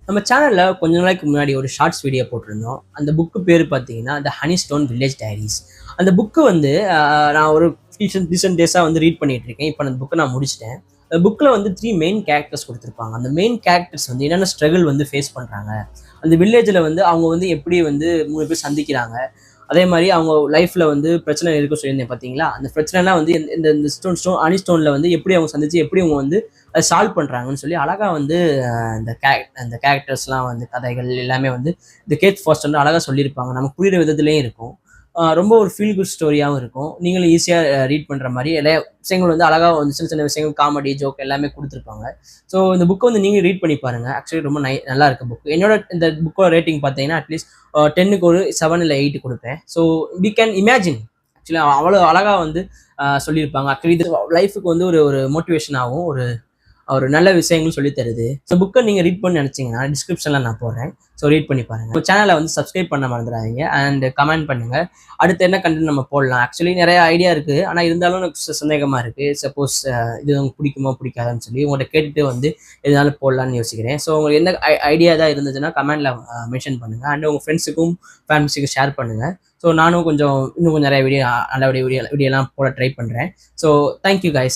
நம்ம சேனல்ல கொஞ்ச நாளைக்கு முன்னாடி ஒரு ஷார்ட்ஸ் வீடியோ போட்டிருந்தோம். அந்த புக்கு பேரு பார்த்தீங்கன்னா, த ஹனி ஸ்டோன் வில்லேஜ் டைரீஸ். அந்த புக்கு வந்து நான் ஒரு ரீசென்ட் டேஸா வந்து ரீட் பண்ணிட்டு இருக்கேன். இப்ப அந்த புக்க நான் முடிச்சுட்டேன். அந்த புக்ல வந்து 3 மெயின் கேரக்டர்ஸ் குடுத்திருப்பாங்க. அந்த மெயின் கேரக்டர்ஸ் வந்து என்னென்ன ஸ்ட்ரகிள் வந்து ஃபேஸ் பண்றாங்க. அந்த வில்லேஜ்ல வந்து அவங்க வந்து எப்படி வந்து 3 பேர் சந்திக்கிறாங்க. அதே மாரி அவங்க லைஃப்ல வந்து பிரச்சனை இருக்குன்னு சொல்லியிருந்தேன் பார்த்தீங்களா? அந்த பிரச்சனைலாம் வந்து இந்த இந்த இந்த ஹனி ஸ்டோன்ல வந்து எப்படி அவங்க சந்திச்சு, எப்படி அவங்க வந்து அத சால்வ் பண்றாங்கன்னு சொல்லி அழகா வந்து அந்த கேரக்டர்ஸ்லாம் வந்து கதைகள் எல்லாமே வந்து இந்த கேட் ஃபாஸ்டர் வந்து அழகா சொல்லியிருப்பாங்க. நமக்கு புரியிற விதத்திலேயும் இருக்கும். ரொம்ப ஒரு ஃபீல் குட் ஸ்டோரியாவும் இருக்கும். நீங்களும் ஈஸியா ரீட் பண்ற மாரி எல்லா விஷயங்கள் வந்து அழகா வந்து சின்ன சின்ன விஷயங்கள் காமெடி, ஜோக் எல்லாமே குடுத்துருப்பாங்க. ஸோ இந்த புக்க வந்து நீங்க ரீட் பண்ணி பாருங்க. ஆக்சுவலி ரொம்ப நல்லா இருக்கு புக். என்னோட இந்த புக்கோட ரேட்டிங் பார்த்தீங்கன்னா, அட்லீஸ்ட் 10க்கு ஒரு 7 இல்ல 8 குடுப்பேன். So we can imagine. Actually அவ்வளோ அழகா வந்து சொல்லியிருப்பாங்க. ஆக்சுவலி இது லைஃப்க்கு வந்து ஒரு ஒரு மோட்டிவேஷனாவும், ஒரு நல்ல விஷயங்கள் சொல்லி தருது. ஸோ புக்கை நீங்க ரீட் பண்ண நினைச்சீங்கன்னா டிஸ்கிரிப்ஷன்ல நான் போடுறேன். ஸோ ரீட் பண்ணி பாருங்க. உங்க சேனலை வந்து சப்ஸ்கிரைப் பண்ண மறந்துடாதீங்க அண்ட் கமெண்ட் பண்ணுங்க. அடுத்து என்ன கண்டென்ட் நம்ம போடலாம். ஆக்சுவலி நிறைய ஐடியா இருக்கு. ஆனா இருந்தாலும் எனக்கு சந்தேகமா இருக்கு. சப்போஸ் இது உங்களுக்கு பிடிக்குமோ பிடிக்காதான்னு சொல்லி உங்கள்கிட்ட கேட்டுட்டு வந்து எதுனாலும் போடலாம்னு யோசிக்கிறேன். ஸோ உங்களுக்கு என்ன ஐடியா ஏதாவது இருந்துச்சுன்னா கமெண்ட்ல மென்ஷன் பண்ணுங்க. அண்ட் உங்க ஃப்ரெண்ட்ஸுக்கும் ஃபேமிலிஸுக்கும் ஷேர் பண்ணுங்க. ஸோ நானும் இன்னும் கொஞ்சம் நிறைய வீடியோலாம் போட ட்ரை பண்றேன். So thank you guys.